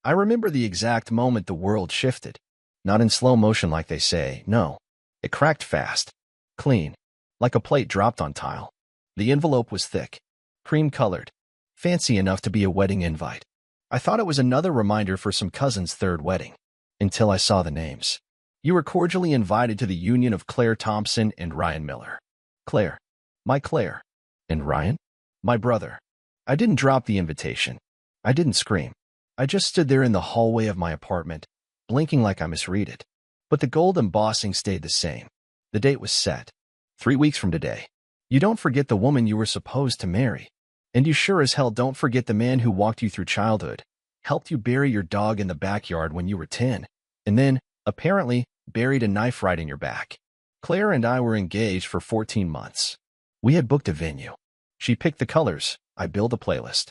I remember the exact moment the world shifted. Not in slow motion like they say, no. It cracked fast. Clean. Like a plate dropped on tile. The envelope was thick. Cream-colored. Fancy enough to be a wedding invite. I thought it was another reminder for some cousin's third wedding. Until I saw the names. You were cordially invited to the union of Claire Thompson and Ryan Miller. Claire. My Claire. And Ryan? My brother. I didn't drop the invitation. I didn't scream. I just stood there in the hallway of my apartment, blinking like I misread it. But the gold embossing stayed the same. The date was set. 3 weeks from today. You don't forget the woman you were supposed to marry. And you sure as hell don't forget the man who walked you through childhood, helped you bury your dog in the backyard when you were 10, and then, apparently, buried a knife right in your back. Claire and I were engaged for 14 months. We had booked a venue. She picked the colors. I built a playlist.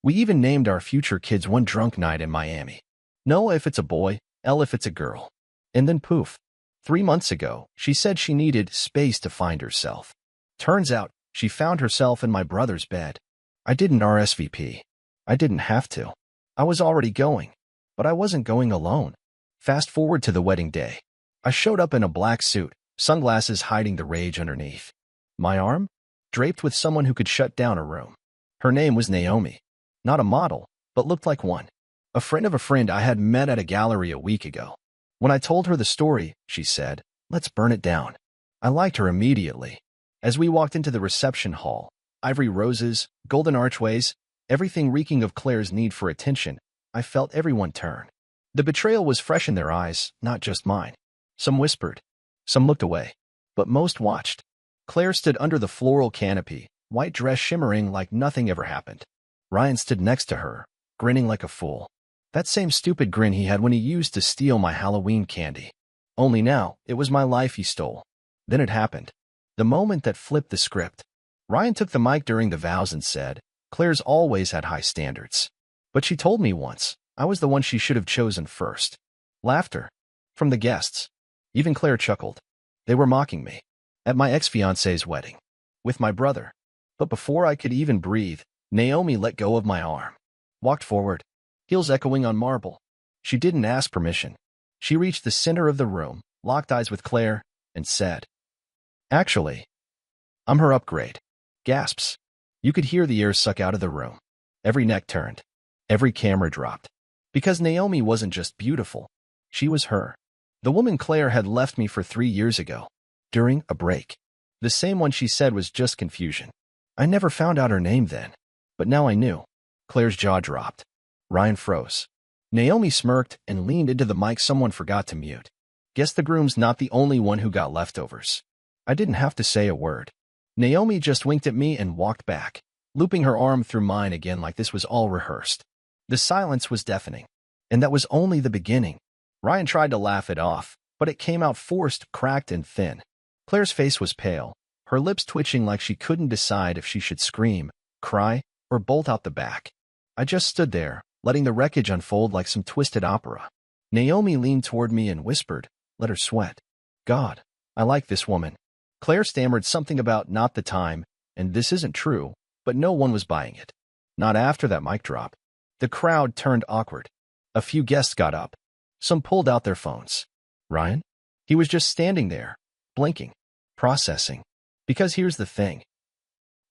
We even named our future kids one drunk night in Miami. Noah if it's a boy, Elle if it's a girl. And then poof. 3 months ago, she said she needed space to find herself. Turns out, she found herself in my brother's bed. I didn't RSVP. I didn't have to. I was already going. But I wasn't going alone. Fast forward to the wedding day. I showed up in a black suit, sunglasses hiding the rage underneath. My arm? Draped with someone who could shut down a room. Her name was Naomi. Not a model, but looked like one. A friend of a friend I had met at a gallery a week ago. When I told her the story, she said, "Let's burn it down." I liked her immediately. As we walked into the reception hall, ivory roses, golden archways, everything reeking of Claire's need for attention, I felt everyone turn. The betrayal was fresh in their eyes, not just mine. Some whispered. Some looked away. But most watched. Claire stood under the floral canopy, white dress shimmering like nothing ever happened. Ryan stood next to her, grinning like a fool. That same stupid grin he had when he used to steal my Halloween candy. Only now, it was my life he stole. Then it happened. The moment that flipped the script. Ryan took the mic during the vows and said, "Claire's always had high standards. But she told me once, I was the one she should have chosen first." Laughter. From the guests. Even Claire chuckled. They were mocking me. At my ex-fiancée's wedding. With my brother. But before I could even breathe, Naomi let go of my arm. Walked forward. Heels echoing on marble. She didn't ask permission. She reached the center of the room, locked eyes with Claire, and said, "Actually, I'm her upgrade." Gasps. You could hear the air suck out of the room. Every neck turned. Every camera dropped. Because Naomi wasn't just beautiful. She was her. The woman Claire had left me for 3 years ago. During a break. The same one she said was just confusion. I never found out her name then. But now I knew. Claire's jaw dropped. Ryan froze. Naomi smirked and leaned into the mic someone forgot to mute. Guess the groom's not the only one who got leftovers. I didn't have to say a word. Naomi just winked at me and walked back, looping her arm through mine again like this was all rehearsed. The silence was deafening. And that was only the beginning. Ryan tried to laugh it off, but it came out forced, cracked, and thin. Claire's face was pale, her lips twitching like she couldn't decide if she should scream, cry, or bolt out the back. I just stood there, letting the wreckage unfold like some twisted opera. Naomi leaned toward me and whispered, "Let her sweat." God, I like this woman. Claire stammered something about not the time, and this isn't true, but no one was buying it. Not after that mic drop. The crowd turned awkward. A few guests got up. Some pulled out their phones. Ryan? He was just standing there, blinking, processing. Because here's the thing.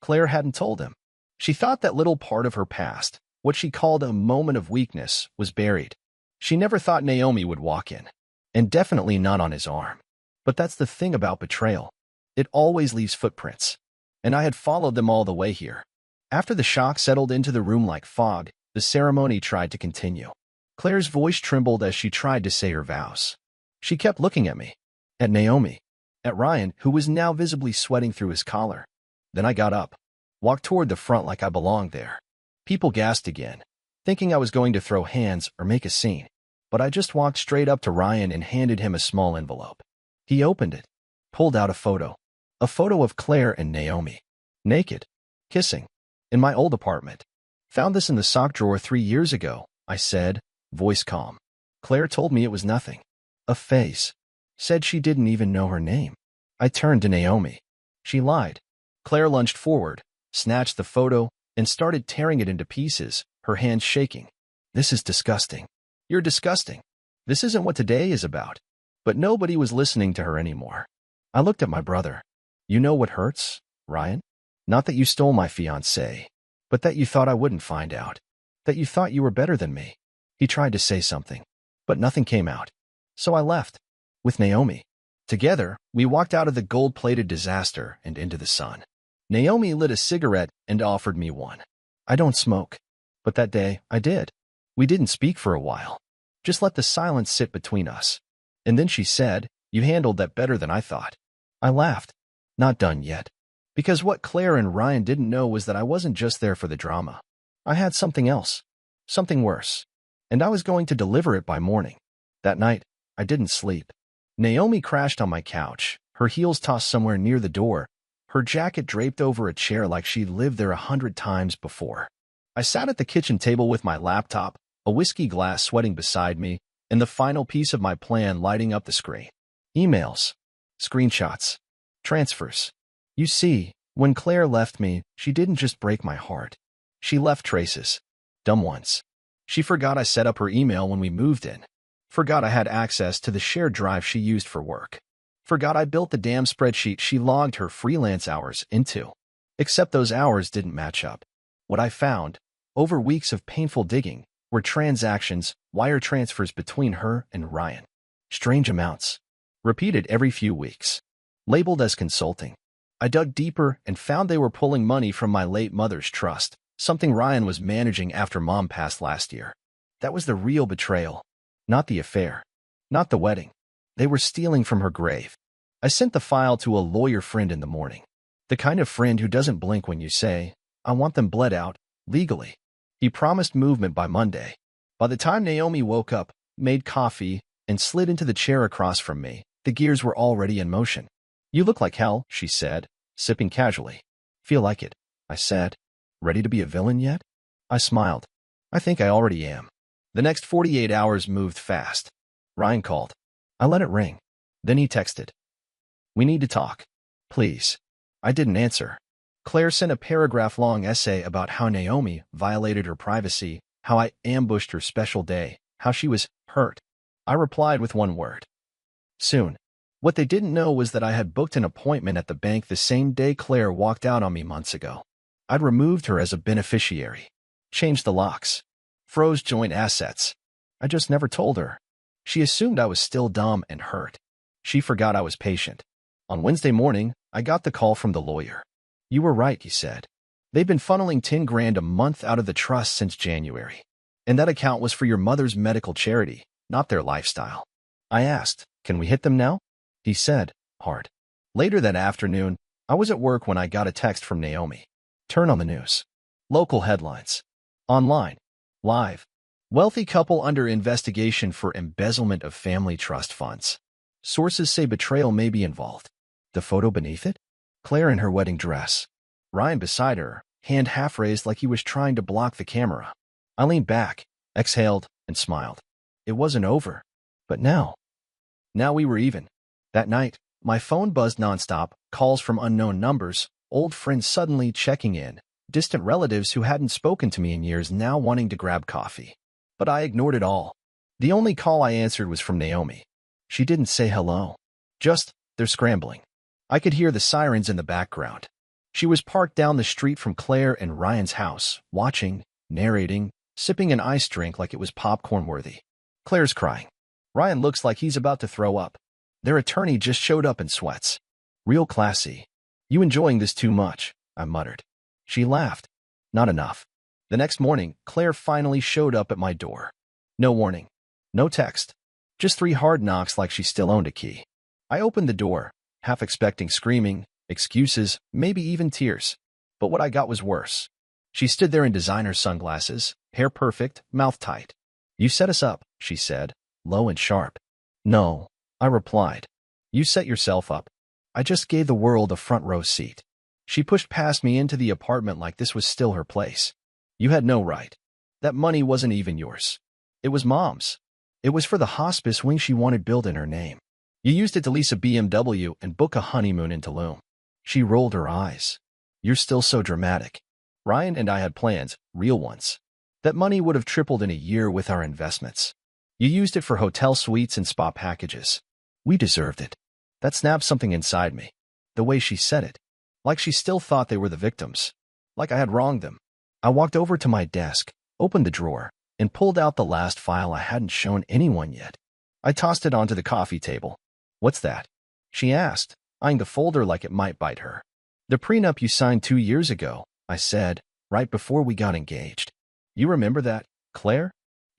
Claire hadn't told him. She thought that little part of her past, what she called a moment of weakness, was buried. She never thought Naomi would walk in. And definitely not on his arm. But that's the thing about betrayal. It always leaves footprints. And I had followed them all the way here. After the shock settled into the room like fog, the ceremony tried to continue. Claire's voice trembled as she tried to say her vows. She kept looking at me. At Naomi. At Ryan, who was now visibly sweating through his collar. Then I got up. Walked toward the front like I belonged there. People gasped again, thinking I was going to throw hands or make a scene. But I just walked straight up to Ryan and handed him a small envelope. He opened it, pulled out a photo. A photo of Claire and Naomi. Naked. Kissing. In my old apartment. Found this in the sock drawer 3 years ago, I said, voice calm. Claire told me it was nothing. A phase. Said she didn't even know her name. I turned to Naomi. She lied. Claire lunged forward, snatched the photo, and started tearing it into pieces, her hands shaking. This is disgusting. You're disgusting. This isn't what today is about. But nobody was listening to her anymore. I looked at my brother. You know what hurts, Ryan? Not that you stole my fiancée, but that you thought I wouldn't find out. That you thought you were better than me. He tried to say something, but nothing came out. So I left. With Naomi. Together, we walked out of the gold-plated disaster and into the sun. Naomi lit a cigarette and offered me one. I don't smoke. But that day, I did. We didn't speak for a while. Just let the silence sit between us. And then she said, "You handled that better than I thought." I laughed. Not done yet. Because what Claire and Ryan didn't know was that I wasn't just there for the drama. I had something else. Something worse. And I was going to deliver it by morning. That night, I didn't sleep. Naomi crashed on my couch, her heels tossed somewhere near the door, her jacket draped over a chair like she'd lived there 100 times before. I sat at the kitchen table with my laptop, a whiskey glass sweating beside me, and the final piece of my plan lighting up the screen. Emails. Screenshots. Transfers. You see, when Claire left me, she didn't just break my heart. She left traces. Dumb ones. She forgot I set up her email when we moved in. Forgot I had access to the shared drive she used for work. Forgot I built the damn spreadsheet she logged her freelance hours into. Except those hours didn't match up. What I found, over weeks of painful digging, were transactions, wire transfers between her and Ryan. Strange amounts. Repeated every few weeks. Labeled as consulting. I dug deeper and found they were pulling money from my late mother's trust, something Ryan was managing after Mom passed last year. That was the real betrayal. Not the affair. Not the wedding. They were stealing from her grave. I sent the file to a lawyer friend in the morning. The kind of friend who doesn't blink when you say, "I want them bled out, legally." He promised movement by Monday. By the time Naomi woke up, made coffee, and slid into the chair across from me, the gears were already in motion. "You look like hell," she said, sipping casually. "Feel like it," I said. "Ready to be a villain yet?" I smiled. "I think I already am." The next 48 hours moved fast. Ryan called. I let it ring. Then he texted. "We need to talk. Please." I didn't answer. Claire sent a paragraph-long essay about how Naomi violated her privacy, how I ambushed her special day, how she was hurt. I replied with one word. Soon. What they didn't know was that I had booked an appointment at the bank the same day Claire walked out on me months ago. I'd removed her as a beneficiary. Changed the locks. Froze joint assets. I just never told her. She assumed I was still dumb and hurt. She forgot I was patient. On Wednesday morning, I got the call from the lawyer. "You were right," he said. "They've been funneling 10 grand a month out of the trust since January. And that account was for your mother's medical charity, not their lifestyle." I asked, "Can we hit them now?" He said, hard. Later that afternoon, I was at work when I got a text from Naomi. Turn on the news. Local headlines. Online. Live. Wealthy couple under investigation for embezzlement of family trust funds. Sources say betrayal may be involved. The photo beneath it? Claire in her wedding dress. Ryan beside her, hand half raised like he was trying to block the camera. I leaned back, exhaled, and smiled. It wasn't over. But now we were even. That night, my phone buzzed nonstop, calls from unknown numbers, old friends suddenly checking in, distant relatives who hadn't spoken to me in years now wanting to grab coffee. But I ignored it all. The only call I answered was from Naomi. She didn't say hello. Just, they're scrambling. I could hear the sirens in the background. She was parked down the street from Claire and Ryan's house, watching, narrating, sipping an ice drink like it was popcorn-worthy. Claire's crying. Ryan looks like he's about to throw up. Their attorney just showed up in sweats. Real classy. "You enjoying this too much," I muttered. She laughed. Not enough. The next morning, Claire finally showed up at my door. No warning. No text. Just 3 hard knocks like she still owned a key. I opened the door, half expecting screaming, excuses, maybe even tears. But what I got was worse. She stood there in designer sunglasses, hair perfect, mouth tight. "You set us up," she said, low and sharp. "No," I replied. "You set yourself up. I just gave the world a front row seat." She pushed past me into the apartment like this was still her place. "You had no right. That money wasn't even yours. It was Mom's. It was for the hospice wing she wanted built in her name. You used it to lease a BMW and book a honeymoon in Tulum." She rolled her eyes. "You're still so dramatic. Ryan and I had plans, real ones. That money would have tripled in a year with our investments. You used it for hotel suites and spa packages. We deserved it. That snapped something inside me. The way she said it. Like she still thought they were the victims. Like I had wronged them. I walked over to my desk, opened the drawer, and pulled out the last file I hadn't shown anyone yet. I tossed it onto the coffee table. What's that? She asked, eyeing the folder like it might bite her. The prenup you signed 2 years ago, I said, right before we got engaged. You remember that, Claire?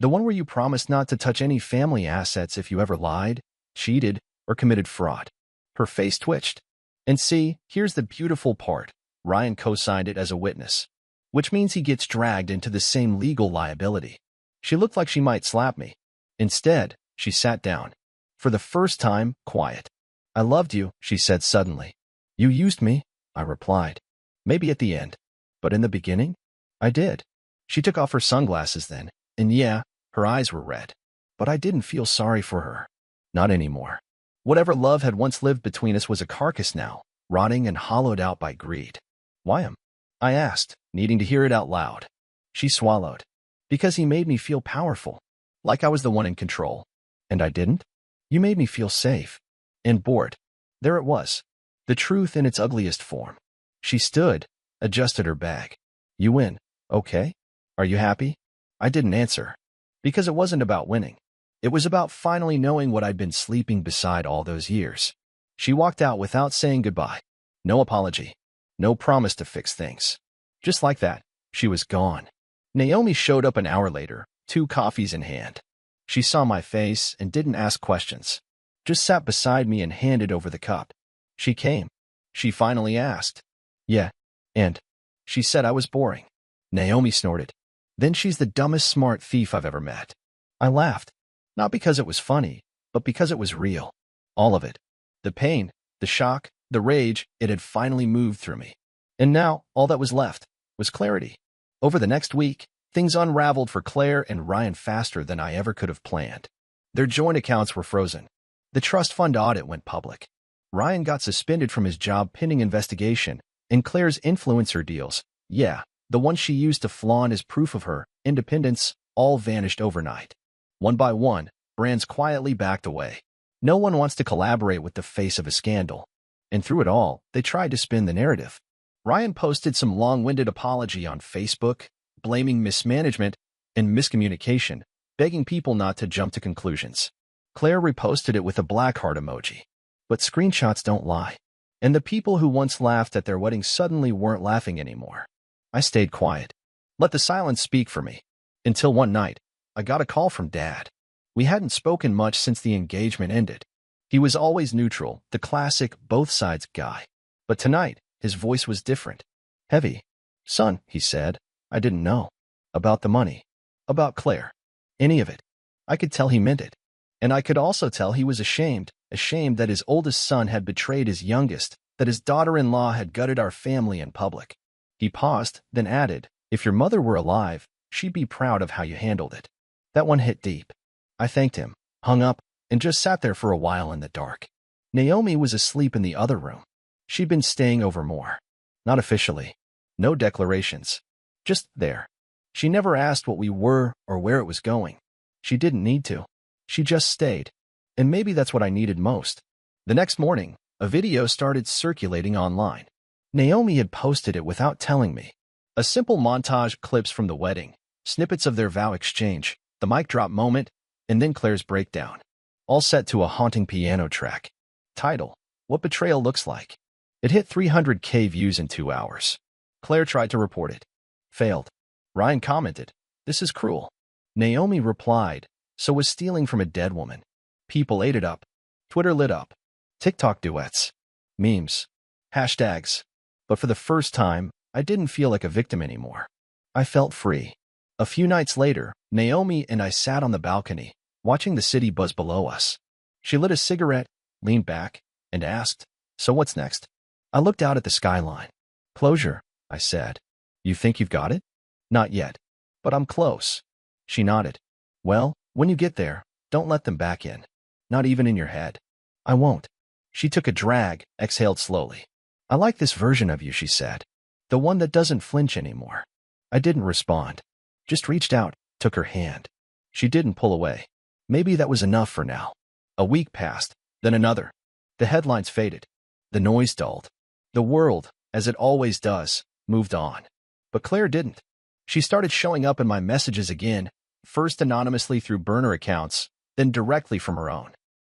The one where you promised not to touch any family assets if you ever lied, cheated, or committed fraud. Her face twitched. And see, here's the beautiful part. Ryan co-signed it as a witness, which means he gets dragged into the same legal liability. She looked like she might slap me. Instead, she sat down. For the first time, quiet. I loved you, she said suddenly. You used me, I replied. Maybe at the end. But in the beginning? I did. She took off her sunglasses then, and yeah, her eyes were red. But I didn't feel sorry for her. Not anymore. Whatever love had once lived between us was a carcass now, rotting and hollowed out by greed. Why him? I asked, needing to hear it out loud. She swallowed. Because he made me feel powerful. Like I was the one in control. And I didn't? You made me feel safe. And bored. There it was. The truth in its ugliest form. She stood, adjusted her bag. You win, okay? Are you happy? I didn't answer. Because it wasn't about winning. It was about finally knowing what I'd been sleeping beside all those years. She walked out without saying goodbye. No apology. No promise to fix things. Just like that, she was gone. Naomi showed up an hour later, 2 coffees in hand. She saw my face and didn't ask questions. Just sat beside me and handed over the cup. She came. She finally asked. Yeah, and? She said I was boring. Naomi snorted. Then she's the dumbest smart thief I've ever met. I laughed. Not because it was funny, but because it was real. All of it. The pain, the shock, the rage, it had finally moved through me. And now, all that was left was clarity. Over the next week, things unraveled for Claire and Ryan faster than I ever could have planned. Their joint accounts were frozen. The trust fund audit went public. Ryan got suspended from his job pending investigation, and Claire's influencer deals, yeah, the ones she used to flaunt as proof of her independence, all vanished overnight. One by one, brands quietly backed away. No one wants to collaborate with the face of a scandal. And through it all, they tried to spin the narrative. Ryan posted some long-winded apology on Facebook, blaming mismanagement and miscommunication, begging people not to jump to conclusions. Claire reposted it with a black heart emoji. But screenshots don't lie. And the people who once laughed at their wedding suddenly weren't laughing anymore. I stayed quiet. Let the silence speak for me. Until one night, I got a call from Dad. We hadn't spoken much since the engagement ended. He was always neutral, the classic both sides guy. But tonight, his voice was different. Heavy. Son, he said, I didn't know. About the money. About Claire. Any of it. I could tell he meant it. And I could also tell he was ashamed that his oldest son had betrayed his youngest, that his daughter-in-law had gutted our family in public. He paused, then added, if your mother were alive, she'd be proud of how you handled it. That one hit deep. I thanked him, hung up, and just sat there for a while in the dark. Naomi was asleep in the other room. She'd been staying over more. Not officially. No declarations. Just there. She never asked what we were or where it was going. She didn't need to. She just stayed. And maybe that's what I needed most. The next morning, a video started circulating online. Naomi had posted it without telling me. A simple montage, clips from the wedding, snippets of their vow exchange, the mic drop moment, and then Claire's breakdown. All set to a haunting piano track. Title, What Betrayal Looks Like. It hit 300K views in 2 hours. Claire tried to report it. Failed. Ryan commented, this is cruel. Naomi replied, so was stealing from a dead woman. People ate it up. Twitter lit up. TikTok duets. Memes. Hashtags. But for the first time, I didn't feel like a victim anymore. I felt free. A few nights later, Naomi and I sat on the balcony, watching the city buzz below us. She lit a cigarette, leaned back, and asked, so what's next? I looked out at the skyline. Closure, I said. You think you've got it? Not yet. But I'm close. She nodded. Well, when you get there, don't let them back in. Not even in your head. I won't. She took a drag, exhaled slowly. I like this version of you, she said. The one that doesn't flinch anymore. I didn't respond. Just reached out, took her hand. She didn't pull away. Maybe that was enough for now. A week passed, then another. The headlines faded. The noise dulled. The world, as it always does, moved on. But Claire didn't. She started showing up in my messages again, first anonymously through burner accounts, then directly from her own.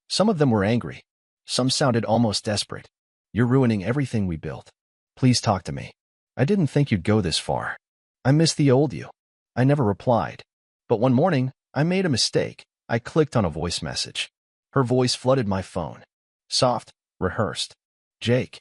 Some of them were angry. Some sounded almost desperate. "You're ruining everything we built. Please talk to me. I didn't think you'd go this far. I miss the old you." I never replied. But one morning, I made a mistake. I clicked on a voice message. Her voice flooded my phone. Soft, rehearsed. "Jake,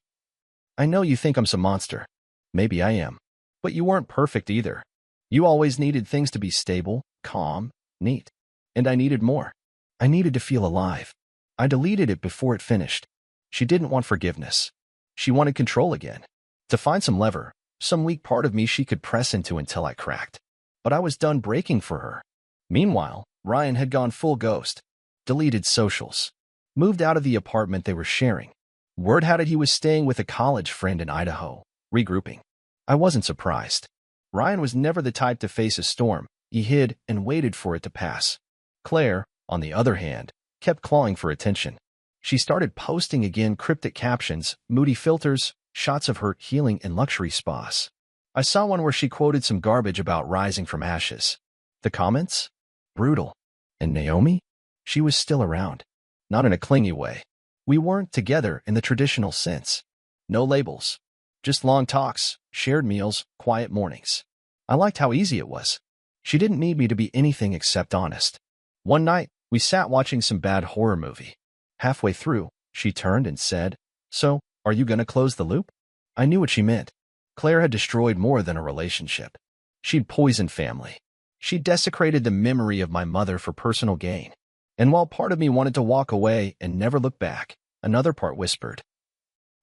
I know you think I'm some monster. Maybe I am. But you weren't perfect either. You always needed things to be stable, calm, neat. And I needed more. I needed to feel alive. I deleted it before it finished." She didn't want forgiveness. She wanted control again. To find some lever, some weak part of me she could press into until I cracked. But I was done breaking for her. Meanwhile, Ryan had gone full ghost. Deleted socials. Moved out of the apartment they were sharing. Word had it he was staying with a college friend in Idaho, regrouping. I wasn't surprised. Ryan was never the type to face a storm. He hid and waited for it to pass. Claire, on the other hand, kept clawing for attention. She started posting again cryptic captions, moody filters, shots of her healing in luxury spas. I saw one where she quoted some garbage about rising from ashes. The comments? Brutal. And Naomi? She was still around. Not in a clingy way. We weren't together in the traditional sense. No labels. Just long talks, shared meals, quiet mornings. I liked how easy it was. She didn't need me to be anything except honest. One night, we sat watching some bad horror movie. Halfway through, she turned and said, "So, are you gonna close the loop?" I knew what she meant. Claire had destroyed more than a relationship. She'd poisoned family. She'd desecrated the memory of my mother for personal gain. And while part of me wanted to walk away and never look back, another part whispered,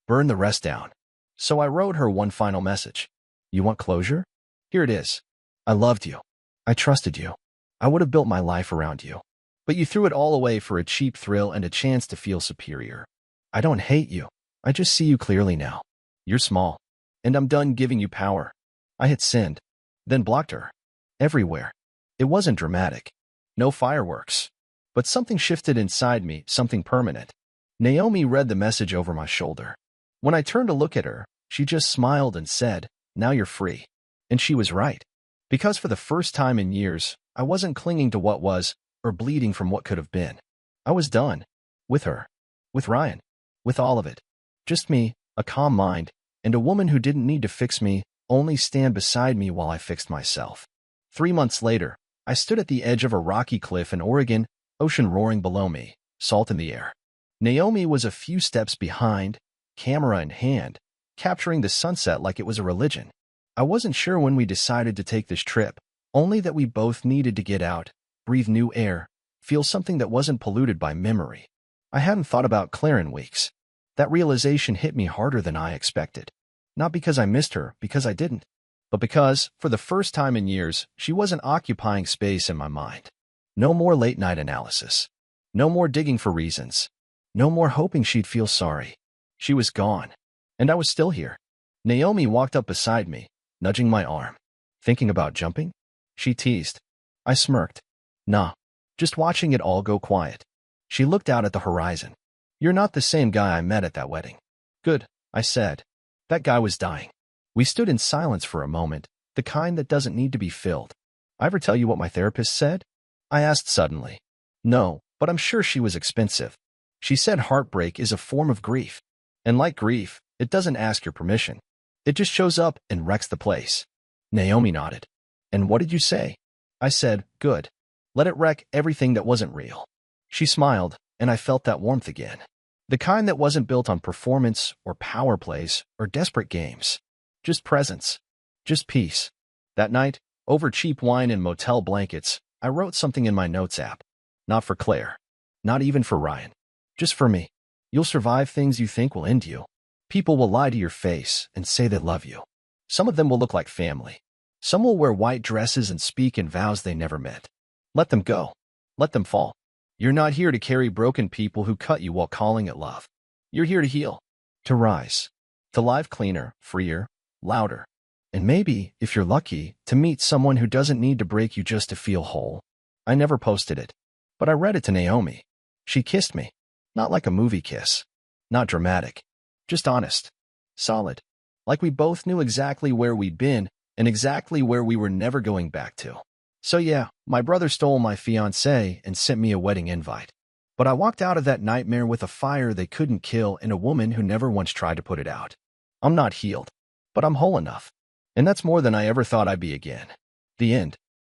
"Burn the rest down." So I wrote her one final message. "You want closure? Here it is. I loved you. I trusted you. I would have built my life around you. But you threw it all away for a cheap thrill and a chance to feel superior. I don't hate you. I just see you clearly now. You're small. And I'm done giving you power." I hit send, then blocked her. Everywhere. It wasn't dramatic. No fireworks. But something shifted inside me, something permanent. Naomi read the message over my shoulder. When I turned to look at her, she just smiled and said, "Now you're free." And she was right. Because for the first time in years, I wasn't clinging to what was, or bleeding from what could have been. I was done. With her. With Ryan. With all of it. Just me, a calm mind, and a woman who didn't need to fix me, only stand beside me while I fixed myself. 3 months later, I stood at the edge of a rocky cliff in Oregon, ocean roaring below me, salt in the air. Naomi was a few steps behind, camera in hand, capturing the sunset like it was a religion. I wasn't sure when we decided to take this trip, only that we both needed to get out, breathe new air, feel something that wasn't polluted by memory. I hadn't thought about Claire in weeks. That realization hit me harder than I expected. Not because I missed her, because I didn't, but because, for the first time in years, she wasn't occupying space in my mind. No more late-night analysis. No more digging for reasons. No more hoping she'd feel sorry. She was gone. And I was still here. Naomi walked up beside me, nudging my arm. "Thinking about jumping?" she teased. I smirked. "Nah, just watching it all go quiet." She looked out at the horizon. "You're not the same guy I met at that wedding." "Good," I said. That guy was dying. We stood in silence for a moment, the kind that doesn't need to be filled. "I ever tell you what my therapist said?" I asked suddenly. "No, but I'm sure she was expensive." She said heartbreak is a form of grief. And like grief, it doesn't ask your permission. It just shows up and wrecks the place. Naomi nodded. "And what did you say?" I said, "Good. Let it wreck everything that wasn't real." She smiled, and I felt that warmth again. The kind that wasn't built on performance or power plays or desperate games. Just presence. Just peace. That night, over cheap wine and motel blankets, I wrote something in my notes app. Not for Claire. Not even for Ryan. Just for me. You'll survive things you think will end you. People will lie to your face and say they love you. Some of them will look like family. Some will wear white dresses and speak in vows they never meant. Let them go. Let them fall. You're not here to carry broken people who cut you while calling it love. You're here to heal. To rise. To live cleaner, freer, louder. And maybe, if you're lucky, to meet someone who doesn't need to break you just to feel whole. I never posted it. But I read it to Naomi. She kissed me. Not like a movie kiss. Not dramatic. Just honest. Solid. Like we both knew exactly where we'd been and exactly where we were never going back to. So yeah, my brother stole my fiancée and sent me a wedding invite. But I walked out of that nightmare with a fire they couldn't kill and a woman who never once tried to put it out. I'm not healed, but I'm whole enough. And that's more than I ever thought I'd be again. The end.